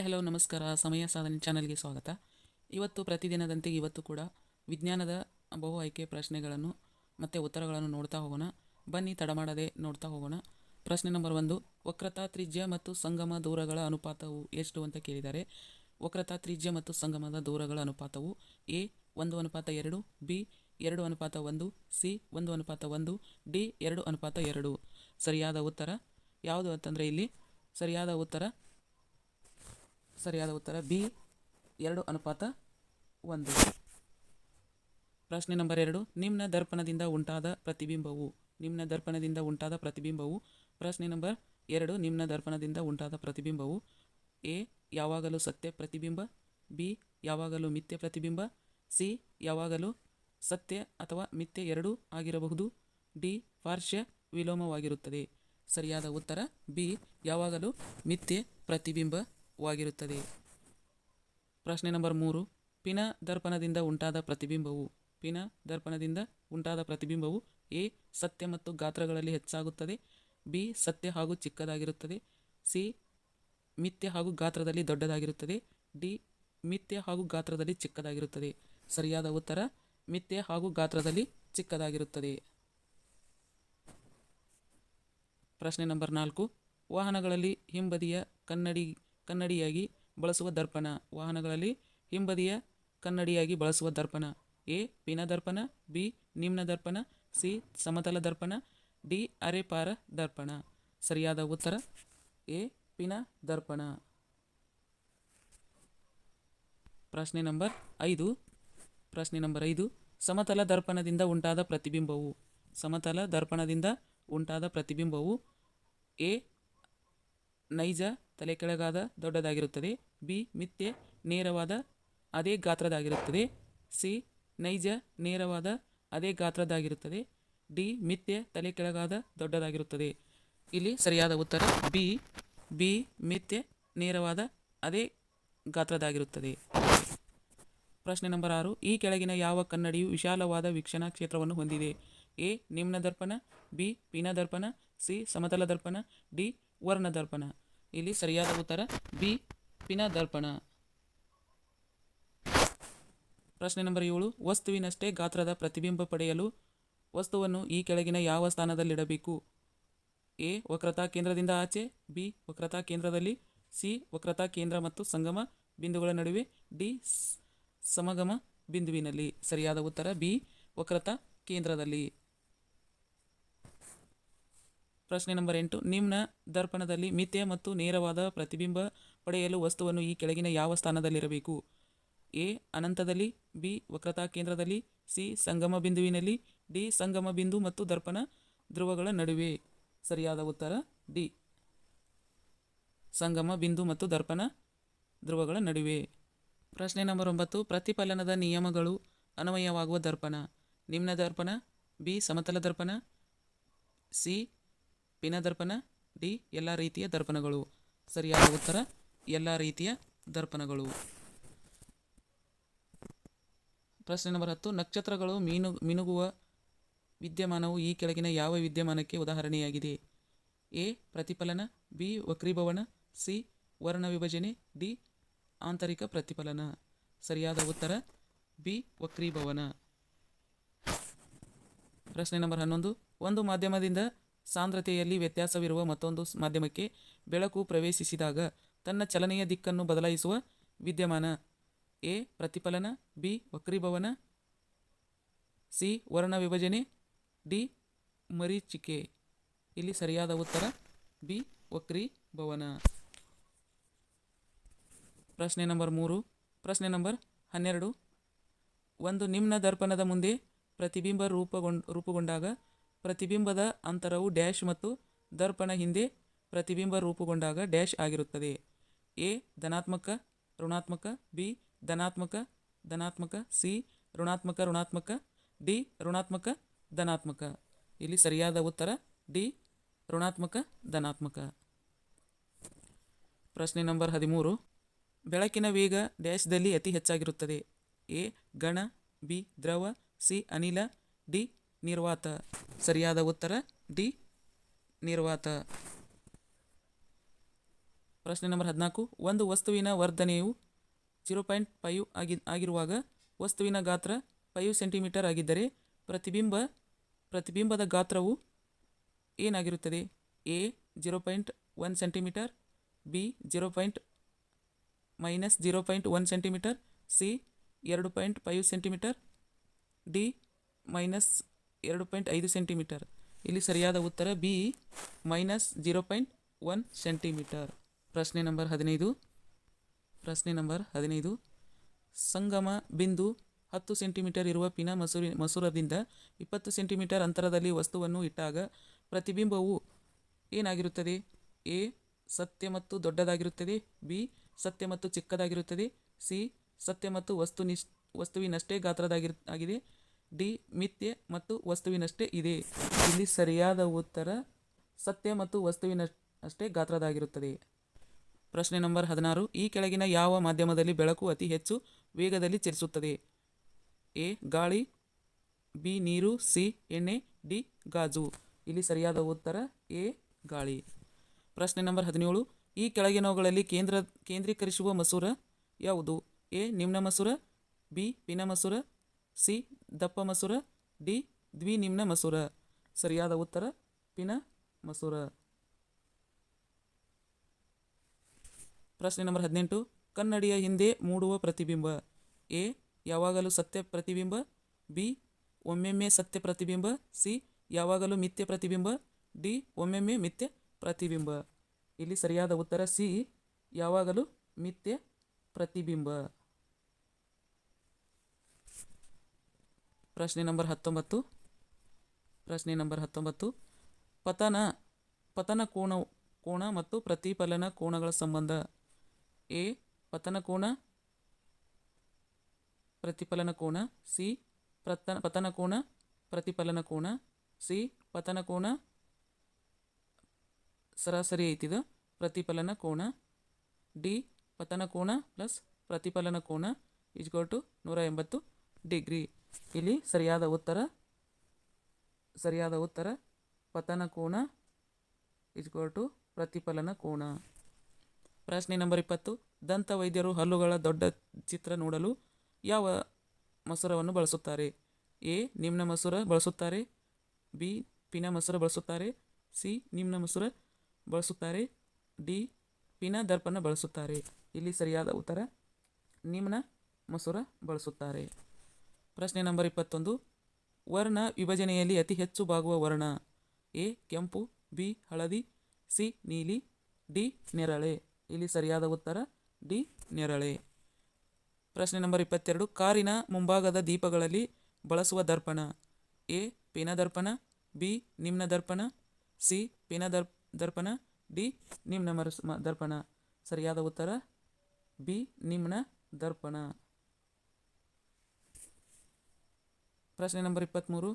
Hello ನಮಸ್ಕಾರ. ಸಮಯ ಸಾಧನೆ ಚಾನಲ್ಗೆ ಸ್ವಾಗತ. ಇವತ್ತು ಪ್ರತಿದಿನದಂತೆ ಇವತ್ತು ಕೂಡ ವಿಜ್ಞಾನದ ಬಹು ಆಯ್ಕೆ ಪ್ರಶ್ನೆಗಳನ್ನು ಮತ್ತು ಉತ್ತರಗಳನ್ನು ನೋಡ್ತಾ ಹೋಗೋಣ. ಬನ್ನಿ ತಡ ಮಾಡದೆ ನೋಡ್ತಾ ಹೋಗೋಣ. ಪ್ರಶ್ನೆ ನಂಬರ್ 1, ವಕ್ರತಾ ತ್ರಿಜ್ಯ ಮತ್ತು ಸಂಗಮ ದೂರಗಳ ಅನುಪಾತವು ಎಷ್ಟು ಅಂತ ಕೇಳಿದ್ದಾರೆ. ವಕ್ರತಾ ತ್ರಿಜ್ಯ ಮತ್ತು ಸಂಗಮದ ದೂರಗಳ ಅನುಪಾತವು ಎ 1:2, ಬಿ 2:1, ಸಿ 1:1, ಡಿ 2:2. ಸರಿಯಾದ ಉತ್ತರ ಯಾವುದು ಅಂತಂದರೆ ಇಲ್ಲಿ ಸರಿಯಾದ ಉತ್ತರ ಬಿ 2:1. ಪ್ರಶ್ನೆ ನಂಬರ್ 2, ನಿಮ್ನ ದರ್ಪಣದಿಂದ ಉಂಟಾದ ಪ್ರತಿಬಿಂಬವು. ಪ್ರಶ್ನೆ ನಂಬರ್ 2, ನಿಮ್ನ ದರ್ಪಣದಿಂದ ಉಂಟಾದ ಪ್ರತಿಬಿಂಬವು ಎ ಯಾವಾಗಲೂ ಸತ್ಯ ಪ್ರತಿಬಿಂಬ, ಬಿ ಯಾವಾಗಲೂ ಮಿಥ್ಯ ಪ್ರತಿಬಿಂಬ, ಸಿ ಯಾವಾಗಲೂ ಸತ್ಯ ಅಥವಾ ಮಿಥ್ಯ ಎರಡೂ ಆಗಿರಬಹುದು, ಡಿ ಪಾರ್ಶ್ವ ವಿಲೋಮವಾಗಿರುತ್ತದೆ. ಸರಿಯಾದ ಉತ್ತರ ಬಿ ಯಾವಾಗಲೂ ಮಿಥ್ಯ ಪ್ರತಿಬಿಂಬವಾಗಿರುತ್ತದೆ. ಪ್ರಶ್ನೆ ನಂಬರ್ 3, ಪಿನ ದರ್ಪಣದಿಂದ ಉಂಟಾದ ಪ್ರತಿಬಿಂಬವು ಎ ಸತ್ಯ ಮತ್ತು ಗಾತ್ರಗಳಲ್ಲಿ ಹೆಚ್ಚಾಗುತ್ತದೆ, ಬಿ ಸತ್ಯ ಹಾಗೂ ಚಿಕ್ಕದಾಗಿರುತ್ತದೆ, ಸಿ ಮಿಥ್ಯ ಹಾಗೂ ಗಾತ್ರದಲ್ಲಿ ದೊಡ್ಡದಾಗಿರುತ್ತದೆ, ಡಿ ಮಿಥ್ಯ ಹಾಗೂ ಗಾತ್ರದಲ್ಲಿ ಚಿಕ್ಕದಾಗಿರುತ್ತದೆ. ಸರಿಯಾದ ಉತ್ತರ ಮಿಥ್ಯ ಹಾಗೂ ಗಾತ್ರದಲ್ಲಿ ಚಿಕ್ಕದಾಗಿರುತ್ತದೆ. ಪ್ರಶ್ನೆ ನಂಬರ್ 4, ವಾಹನಗಳಲ್ಲಿ ಹಿಂಬದಿಯ ಕನ್ನಡಿಯಾಗಿ ಬಳಸುವ ದರ್ಪಣ. ಎ ಪಿನ ದರ್ಪಣ, ಬಿ ನಿಮ್ನ ದರ್ಪಣ, ಸಿ ಸಮತಲ ದರ್ಪಣ, ಡಿ ಅರೆಪಾರ ದರ್ಪಣ. ಸರಿಯಾದ ಉತ್ತರ ಎ ಪಿನ ದರ್ಪಣ. ಪ್ರಶ್ನೆ ನಂಬರ್ 5, ಸಮತಲ ದರ್ಪಣದಿಂದ ಉಂಟಾದ ಪ್ರತಿಬಿಂಬವು ಎ ನೈಜ ತಲೆಕೆಳಗಾದ ದೊಡ್ಡದಾಗಿರುತ್ತದೆ, ಬಿ ಮಿಥ್ಯೆ ನೇರವಾದ ಅದೇ ಗಾತ್ರದಾಗಿರುತ್ತದೆ, ಸಿ ನೈಜ ನೇರವಾದ ಅದೇ ಗಾತ್ರದಾಗಿರುತ್ತದೆ, ಡಿ ಮಿಥ್ಯೆ ತಲೆಕೆಳಗಾದ ದೊಡ್ಡದಾಗಿರುತ್ತದೆ. ಇಲ್ಲಿ ಸರಿಯಾದ ಉತ್ತರ ಬಿ ಮಿಥ್ಯೆ ನೇರವಾದ ಅದೇ ಗಾತ್ರದಾಗಿರುತ್ತದೆ. ಪ್ರಶ್ನೆ ನಂಬರ್ 6, ಈ ಕೆಳಗಿನ ಯಾವ ಕನ್ನಡಿಯು ವಿಶಾಲವಾದ ವೀಕ್ಷಣಾ ಕ್ಷೇತ್ರವನ್ನು ಹೊಂದಿದೆ. ಎ ನಿಮ್ನ ದರ್ಪಣ, ಬಿ ಪಿನ ದರ್ಪಣ, ಸಿ ಸಮತಲ ದರ್ಪಣ, ಡಿ ವರ್ಣ ದರ್ಪಣ. ಇಲ್ಲಿ ಸರಿಯಾದ ಉತ್ತರ ಬಿ ಪಿನ ದರ್ಪಣ. ಪ್ರಶ್ನೆ ನಂಬರ್ 7, ವಸ್ತುವಿನಷ್ಟೇ ಗಾತ್ರದ ಪ್ರತಿಬಿಂಬ ಪಡೆಯಲು ವಸ್ತುವನ್ನು ಈ ಕೆಳಗಿನ ಯಾವ ಸ್ಥಾನದಲ್ಲಿಡಬೇಕು. ಎ ವಕ್ರತಾ ಕೇಂದ್ರದಿಂದ ಆಚೆ, ಬಿ ವಕ್ರತಾ ಕೇಂದ್ರದಲ್ಲಿ, ಸಿ ವಕ್ರತಾ ಕೇಂದ್ರ ಮತ್ತು ಸಂಗಮ ಬಿಂದುಗಳ ನಡುವೆ, ಡಿ ಸಮಗಮ ಬಿಂದುವಿನಲ್ಲಿ. ಸರಿಯಾದ ಉತ್ತರ ಬಿ ವಕ್ರತಾ ಕೇಂದ್ರದಲ್ಲಿ. ಪ್ರಶ್ನೆ ನಂಬರ್ 8, ನಿಮ್ನ ದರ್ಪಣದಲ್ಲಿ ಮಿಥ್ಯ ಮತ್ತು ನೇರವಾದ ಪ್ರತಿಬಿಂಬ ಪಡೆಯಲು ವಸ್ತುವನ್ನು ಈ ಕೆಳಗಿನ ಯಾವ ಸ್ಥಾನದಲ್ಲಿರಬೇಕು. ಎ ಅನಂತದಲ್ಲಿ, ಬಿ ವಕ್ರತಾ ಕೇಂದ್ರದಲ್ಲಿ, ಸಿ ಸಂಗಮ ಬಿಂದುವಿನಲ್ಲಿ, ಡಿ ಸಂಗಮ ಬಿಂದು ಮತ್ತು ದರ್ಪಣ ಧ್ರುವಗಳ ನಡುವೆ. ಸರಿಯಾದ ಉತ್ತರ ಡಿ ಸಂಗಮ ಬಿಂದು ಮತ್ತು ದರ್ಪಣ ಧ್ರುವಗಳ ನಡುವೆ. ಪ್ರಶ್ನೆ ನಂಬರ್ 9, ಪ್ರತಿಫಲನದ ನಿಯಮಗಳು ಅನ್ವಯವಾಗುವ ದರ್ಪಣ. ನಿಮ್ನ ದರ್ಪಣ, ಬಿ ಸಮತಲ ದರ್ಪಣ, ಸಿ ಪಿನ ದರ್ಪಣ, ಡಿ ಎಲ್ಲ ರೀತಿಯ ದರ್ಪಣಗಳು. ಸರಿಯಾದ ಉತ್ತರ ಎಲ್ಲ ರೀತಿಯ ದರ್ಪಣಗಳು. ಪ್ರಶ್ನೆ ನಂಬರ್ 10, ನಕ್ಷತ್ರಗಳು ಮಿನುಗುವ ವಿದ್ಯಮಾನವು ಈ ಕೆಳಗಿನ ಯಾವ ವಿದ್ಯಮಾನಕ್ಕೆ ಉದಾಹರಣೆಯಾಗಿದೆ. ಎ ಪ್ರತಿಫಲನ, ಬಿ ವಕ್ರೀಭವನ, ಸಿ ವರ್ಣ ವಿಭಜನೆ, ಡಿ ಆಂತರಿಕ ಪ್ರತಿಫಲನ. ಸರಿಯಾದ ಉತ್ತರ ಬಿ ವಕ್ರೀಭವನ. ಪ್ರಶ್ನೆ ನಂಬರ್ 11, ಒಂದು ಮಾಧ್ಯಮದಿಂದ ಸಾಂದ್ರತೆಯಲ್ಲಿ ವ್ಯತ್ಯಾಸವಿರುವ ಮತ್ತೊಂದು ಮಾಧ್ಯಮಕ್ಕೆ ಬೆಳಕು ಪ್ರವೇಶಿಸಿದಾಗ ತನ್ನ ಚಲನೆಯ ದಿಕ್ಕನ್ನು ಬದಲಾಯಿಸುವ ವಿದ್ಯಮಾನ. ಎ ಪ್ರತಿಫಲನ, ಬಿ ವಕ್ರೀಭವನ, ಸಿ ವರ್ಣ ವಿಭಜನೆ, ಡಿ ಮರೀಚಿಕೆ. ಇಲ್ಲಿ ಸರಿಯಾದ ಉತ್ತರ ಬಿ ವಕ್ರೀಭವನ. ಪ್ರಶ್ನೆ ನಂಬರ್ 12, ಒಂದು ನಿಮ್ನ ದರ್ಪಣದ ಮುಂದೆ ಪ್ರತಿಬಿಂಬ ರೂಪುಗೊಂಡಾಗ ಪ್ರತಿಬಿಂಬದ ಅಂತರವು ಡ್ಯಾಶ್ ಮತ್ತು ದರ್ಪಣ ಹಿಂದೆ ಪ್ರತಿಬಿಂಬ ರೂಪುಗೊಂಡಾಗ ಡ್ಯಾಶ್ ಆಗಿರುತ್ತದೆ. ಎ ಧನಾತ್ಮಕ ಋಣಾತ್ಮಕ, ಬಿ ಧನಾತ್ಮಕ ಧನಾತ್ಮಕ, ಸಿ ಋಣಾತ್ಮಕ ಋಣಾತ್ಮಕ, ಡಿ ಋಣಾತ್ಮಕ ಧನಾತ್ಮಕ. ಇಲ್ಲಿ ಸರಿಯಾದ ಉತ್ತರ ಡಿ ಋಣಾತ್ಮಕ ಧನಾತ್ಮಕ. ಪ್ರಶ್ನೆ ನಂಬರ್ 13, ಬೆಳಕಿನ ವೇಗ ಡ್ಯಾಶ್ದಲ್ಲಿ ಅತಿ ಹೆಚ್ಚಾಗಿರುತ್ತದೆ. ಎ ಘನ, ಬಿ ದ್ರವ, ಸಿ ಅನಿಲ, ಡಿ ನಿರ್ವಾತ. ಸರಿಯಾದ ಉತ್ತರ ಡಿ ನಿರ್ವಾತ. ಪ್ರಶ್ನೆ ನಂಬರ್ 14. ಒಂದು ವಸ್ತುವಿನ ವರ್ಧನೆಯು 0.5 ಆಗಿರುವಾಗ ವಸ್ತುವಿನ ಗಾತ್ರ 5 ಸೆಂಟಿಮೀಟರ್ ಆಗಿದ್ದರೆ ಪ್ರತಿಬಿಂಬದ ಗಾತ್ರವು ಏನಾಗಿರುತ್ತದೆ? A 0.1 centimetre, B -0.1 centimetre, C 2.5 centimetre, D -2.5 centimetre. ಇಲ್ಲಿ ಸರಿಯಾದ ಉತ್ತರ ಬಿ -0.1 ಸೆಂಟಿಮೀಟರ್. ಪ್ರಶ್ನೆ ನಂಬರ್ 15. ಸಂಗಮ ಬಿಂದು 10 ಸೆಂಟಿಮೀಟರ್ ಇರುವ ಪಿನ ಮಸೂರದಿಂದ 20 ಸೆಂಟಿಮೀಟರ್ ಅಂತರದಲ್ಲಿ ವಸ್ತುವನ್ನು ಇಟ್ಟಾಗ ಪ್ರತಿಬಿಂಬವು ಏನಾಗಿರುತ್ತದೆ? ಎ ಸತ್ಯ ಮತ್ತು ದೊಡ್ಡದಾಗಿರುತ್ತದೆ, ಬಿ ಸತ್ಯ ಮತ್ತು ಚಿಕ್ಕದಾಗಿರುತ್ತದೆ, ಸಿ ಸತ್ಯ ಮತ್ತು ವಸ್ತುವಿನಷ್ಟೇ ಗಾತ್ರದಾಗಿದೆ, ಡಿ ಮಿಥ್ಯೆ ಮತ್ತು ವಸ್ತುವಿನಷ್ಟೇ ಇದೆ. ಇಲ್ಲಿ ಸರಿಯಾದ ಉತ್ತರ ಸತ್ಯ ಮತ್ತು ವಸ್ತುವಿನಷ್ಟೇ ಗಾತ್ರದಾಗಿರುತ್ತದೆ. ಪ್ರಶ್ನೆ ನಂಬರ್ 16. ಈ ಕೆಳಗಿನ ಯಾವ ಮಾಧ್ಯಮದಲ್ಲಿ ಬೆಳಕು ಅತಿ ಹೆಚ್ಚು ವೇಗದಲ್ಲಿ ಚಲಿಸುತ್ತದೆ? ಎ ಗಾಳಿ, ಬಿ ನೀರು, ಸಿ ಎಣ್ಣೆ, ಡಿ ಗಾಜು. ಇಲ್ಲಿ ಸರಿಯಾದ ಉತ್ತರ ಎ ಗಾಳಿ. ಪ್ರಶ್ನೆ ನಂಬರ್ 17. ಈ ಕೆಳಗಿನವುಗಳಲ್ಲಿ ಕೇಂದ್ರೀಕರಿಸುವ ಮಸೂರ ಯಾವುದು? ಎ ನಿಮ್ನ ಮಸೂರ, ಬಿ ಪಿನ ಮಸೂರ, ಸಿ ದಪ್ಪ ಮಸೂರ, ಡಿ ದ್ವಿನಿಮ್ನ ಮಸೂರ. ಸರಿಯಾದ ಉತ್ತರ ಪಿನ ಮಸೂರ. ಪ್ರಶ್ನೆ ನಂಬರ್ 18. ಕನ್ನಡಿಯ ಹಿಂದೆ ಮೂಡುವ ಪ್ರತಿಬಿಂಬ. ಎ ಯಾವಾಗಲೂ ಸತ್ಯ ಪ್ರತಿಬಿಂಬ, ಬಿ ಒಮ್ಮೆಮ್ಮೆ ಸತ್ಯ ಪ್ರತಿಬಿಂಬ, ಸಿ ಯಾವಾಗಲೂ ಮಿಥ್ಯ ಪ್ರತಿಬಿಂಬ, ಡಿ ಒಮ್ಮೆಮ್ಮೆ ಮಿಥ್ಯ ಪ್ರತಿಬಿಂಬ. ಇಲ್ಲಿ ಸರಿಯಾದ ಉತ್ತರ ಸಿ ಯಾವಾಗಲೂ ಮಿಥ್ಯ ಪ್ರತಿಬಿಂಬ. ಪ್ರಶ್ನೆ ನಂಬರ್ 19. ಪತನ ಕೋನ ಮತ್ತು ಪ್ರತಿಫಲನ ಕೋನಗಳ ಸಂಬಂಧ. ಎ ಪತನ ಕೋನ ಪ್ರತಿಫಲನ ಕೋನ, ಸಿ ಪತನ ಕೋನ ಪ್ರತಿಫಲನ ಕೋನ, ಸಿ ಪತನ ಕೋನ ಸರಾಸರಿ ಐತಿದ ಪ್ರತಿಫಲನ ಕೋನ, ಡಿ ಪತನ ಕೋನ ಪ್ಲಸ್ ಪ್ರತಿಫಲನ ಕೋನ = 180 ಡಿಗ್ರಿ. ಇಲ್ಲಿ ಸರಿಯಾದ ಉತ್ತರ ಪತನ ಕೋನ = ಪ್ರತಿಫಲನ ಕೋನ. ಪ್ರಶ್ನೆ ನಂಬರ್ 20. ದಂತ ವೈದ್ಯರು ಹಲ್ಲುಗಳ ದೊಡ್ಡ ಚಿತ್ರ ನೋಡಲು ಯಾವ ಮಸೂರವನ್ನು ಬಳಸುತ್ತಾರೆ? ಎ ನಿಮ್ನ ಮಸೂರ ಬಳಸುತ್ತಾರೆ, ಬಿ ಪಿನ ಮಸೂರ ಬಳಸುತ್ತಾರೆ, ಸಿ ನಿಮ್ನ ಮಸೂರ ಬಳಸುತ್ತಾರೆ, ಡಿ ಪಿನ ದರ್ಪಣ ಬಳಸುತ್ತಾರೆ. ಇಲ್ಲಿ ಸರಿಯಾದ ಉತ್ತರ ನಿಮ್ನ ಮಸೂರ ಬಳಸುತ್ತಾರೆ. ಪ್ರಶ್ನೆ ನಂಬರ್ 21. ವರ್ಣ ವಿಭಜನೆಯಲ್ಲಿ ಅತಿ ಹೆಚ್ಚು ಬಾಗುವ ವರ್ಣ. ಎ ಕೆಂಪು, ಬಿ ಹಳದಿ, ಸಿ ನೀಲಿ, ಡಿ ನೇರಳೆ. ಇಲ್ಲಿ ಸರಿಯಾದ ಉತ್ತರ ಡಿ ನೇರಳೆ. ಪ್ರಶ್ನೆ ನಂಬರ್ 22. ಕಾರಿನ ಮುಂಭಾಗದ ದೀಪಗಳಲ್ಲಿ ಬಳಸುವ ದರ್ಪಣ. ಎ ಪಿನ ದರ್ಪಣ, ಬಿ ನಿಮ್ನ ದರ್ಪಣ, ಸಿ ಪಿನ ದರ್ಪಣ, ಡಿ ನಿಮ್ನ ದರ್ಪಣ. ಸರಿಯಾದ ಉತ್ತರ ಬಿ ನಿಮ್ನ ದರ್ಪಣ. ಪ್ರಶ್ನೆ ನಂಬರ್ 23.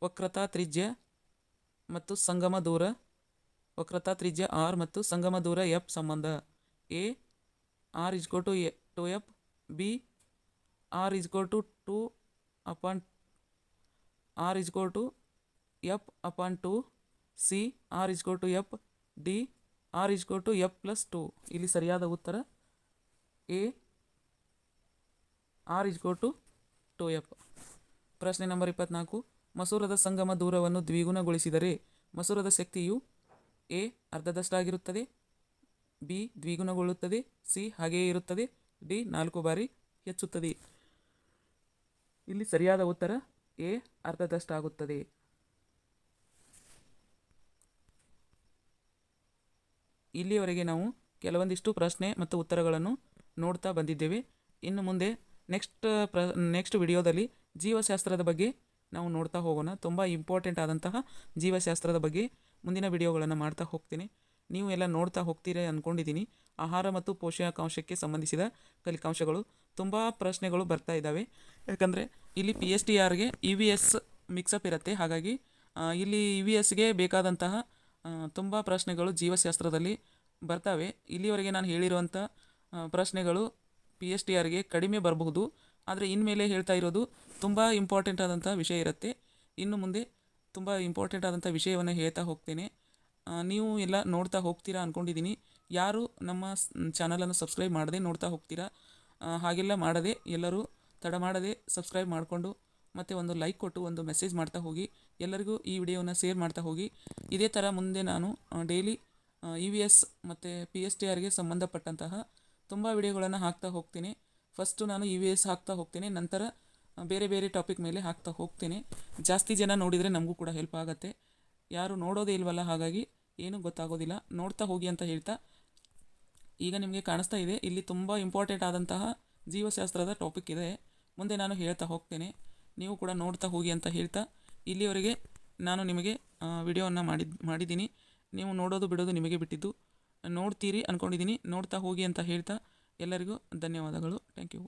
ವಕ್ರತಾ ತ್ರಿಜ್ಯ ಮತ್ತು ಸಂಗಮ ದೂರ. ವಕ್ರತಾ ತ್ರಿಜ್ಯ r ಮತ್ತು ಸಂಗಮ ದೂರ f ಸಂಬಂಧ. A r = 2f, B r = 2f/2, C r = f, D r = f+2. ಇಲ್ಲಿ ಸರಿಯಾದ ಉತ್ತರ ಎ r = 2f. ಪ್ರಶ್ನೆ ನಂಬರ್ 24. ಮಸೂರದ ಸಂಗಮ ದೂರವನ್ನು ದ್ವಿಗುಣಗೊಳಿಸಿದರೆ ಮಸೂರದ ಶಕ್ತಿಯು ಎ ಅರ್ಧದಷ್ಟಾಗಿರುತ್ತದೆ, ಬಿ ದ್ವಿಗುಣಗೊಳ್ಳುತ್ತದೆ, ಸಿ ಹಾಗೆಯೇ ಇರುತ್ತದೆ, ಡಿ 4 ಬಾರಿ ಹೆಚ್ಚುತ್ತದೆ. ಇಲ್ಲಿ ಸರಿಯಾದ ಉತ್ತರ ಎ ಅರ್ಧದಷ್ಟಾಗುತ್ತದೆ. ಇಲ್ಲಿಯವರೆಗೆ ನಾವು ಕೆಲವೊಂದಿಷ್ಟು ಪ್ರಶ್ನೆ ಮತ್ತು ಉತ್ತರಗಳನ್ನು ನೋಡ್ತಾ ಬಂದಿದ್ದೇವೆ. ಇನ್ನು ಮುಂದೆ ನೆಕ್ಸ್ಟ್ ವಿಡಿಯೋದಲ್ಲಿ ಜೀವಶಾಸ್ತ್ರದ ಬಗ್ಗೆ ನಾವು ನೋಡ್ತಾ ಹೋಗೋಣ. ತುಂಬ ಇಂಪಾರ್ಟೆಂಟ್ ಆದಂತಹ ಜೀವಶಾಸ್ತ್ರದ ಬಗ್ಗೆ ಮುಂದಿನ ವಿಡಿಯೋಗಳನ್ನು ಮಾಡ್ತಾ ಹೋಗ್ತೀನಿ. ನೀವು ಎಲ್ಲ ನೋಡ್ತಾ ಹೋಗ್ತೀರಿ ಅಂದ್ಕೊಂಡಿದ್ದೀನಿ. ಆಹಾರ ಮತ್ತು ಪೋಷಕಾಂಶಕ್ಕೆ ಸಂಬಂಧಿಸಿದ ಕಲಿಕಾಂಶಗಳು ತುಂಬ ಪ್ರಶ್ನೆಗಳು ಬರ್ತಾ ಇದ್ದಾವೆ. ಯಾಕಂದರೆ ಇಲ್ಲಿ PSTRಗೆ EVS ಮಿಕ್ಸಪ್ ಇರುತ್ತೆ. ಹಾಗಾಗಿ ಇಲ್ಲಿ EVSಗೆ ಬೇಕಾದಂತಹ ತುಂಬ ಪ್ರಶ್ನೆಗಳು ಜೀವಶಾಸ್ತ್ರದಲ್ಲಿ ಬರ್ತವೆ. ಇಲ್ಲಿವರೆಗೆ ನಾನು ಹೇಳಿರುವಂಥ ಪ್ರಶ್ನೆಗಳು PSTRಗೆ ಕಡಿಮೆ ಬರಬಹುದು. ಆದರೆ ಇನ್ಮೇಲೆ ಹೇಳ್ತಾ ಇರೋದು ತುಂಬ ಇಂಪಾರ್ಟೆಂಟ್ ಆದಂಥ ವಿಷಯ ಇರುತ್ತೆ. ಇನ್ನು ಮುಂದೆ ತುಂಬ ಇಂಪಾರ್ಟೆಂಟ್ ಆದಂಥ ವಿಷಯವನ್ನು ಹೇಳ್ತಾ ಹೋಗ್ತೇನೆ. ನೀವು ಎಲ್ಲ ನೋಡ್ತಾ ಹೋಗ್ತೀರಾ ಅಂದ್ಕೊಂಡಿದ್ದೀನಿ. ಯಾರು ನಮ್ಮ ಚಾನಲನ್ನು ಸಬ್ಸ್ಕ್ರೈಬ್ ಮಾಡದೆ ನೋಡ್ತಾ ಹೋಗ್ತೀರಾ, ಹಾಗೆಲ್ಲ ಮಾಡದೆ ಎಲ್ಲರೂ ತಡ ಮಾಡದೆ ಸಬ್ಸ್ಕ್ರೈಬ್ ಮಾಡಿಕೊಂಡು ಮತ್ತು ಒಂದು ಲೈಕ್ ಕೊಟ್ಟು ಒಂದು ಮೆಸೇಜ್ ಮಾಡ್ತಾ ಹೋಗಿ. ಎಲ್ಲರಿಗೂ ಈ ವಿಡಿಯೋನ ಶೇರ್ ಮಾಡ್ತಾ ಹೋಗಿ. ಇದೇ ಥರ ಮುಂದೆ ನಾನು ಡೈಲಿ EVS ಮತ್ತು PSTRಗೆ ಸಂಬಂಧಪಟ್ಟಂತಹ ತುಂಬ ವಿಡಿಯೋಗಳನ್ನು ಹಾಕ್ತಾ ಹೋಗ್ತೇನೆ. ಫಸ್ಟು ನಾನು EVS ಹಾಕ್ತಾ ಹೋಗ್ತೇನೆ, ನಂತರ ಬೇರೆ ಬೇರೆ ಟಾಪಿಕ್ ಮೇಲೆ ಹಾಕ್ತಾ ಹೋಗ್ತೇನೆ. ಜಾಸ್ತಿ ಜನ ನೋಡಿದರೆ ನಮಗೂ ಕೂಡ ಹೆಲ್ಪ್ ಆಗುತ್ತೆ. ಯಾರು ನೋಡೋದೇ ಇಲ್ವಲ್ಲ, ಹಾಗಾಗಿ ಏನೂ ಗೊತ್ತಾಗೋದಿಲ್ಲ. ನೋಡ್ತಾ ಹೋಗಿ ಅಂತ ಹೇಳ್ತಾ, ಈಗ ನಿಮಗೆ ಕಾಣಿಸ್ತಾ ಇದೆ ಇಲ್ಲಿ ತುಂಬ ಇಂಪಾರ್ಟೆಂಟ್ ಆದಂತಹ ಜೀವಶಾಸ್ತ್ರದ ಟಾಪಿಕ್ ಇದೆ. ಮುಂದೆ ನಾನು ಹೇಳ್ತಾ ಹೋಗ್ತೇನೆ, ನೀವು ಕೂಡ ನೋಡ್ತಾ ಹೋಗಿ ಅಂತ ಹೇಳ್ತಾ, ಇಲ್ಲಿವರೆಗೆ ನಾನು ನಿಮಗೆ ವಿಡಿಯೋವನ್ನು ಮಾಡಿದ್ದೀನಿ. ನೀವು ನೋಡೋದು ಬಿಡೋದು ನಿಮಗೆ ಬಿಟ್ಟಿದ್ದು. ನೋಡ್ತೀರಿ ಅಂದ್ಕೊಂಡಿದ್ದೀನಿ. ನೋಡ್ತಾ ಹೋಗಿ ಅಂತ ಹೇಳ್ತಾ ಎಲ್ಲರಿಗೂ ಧನ್ಯವಾದಗಳು. Thank you.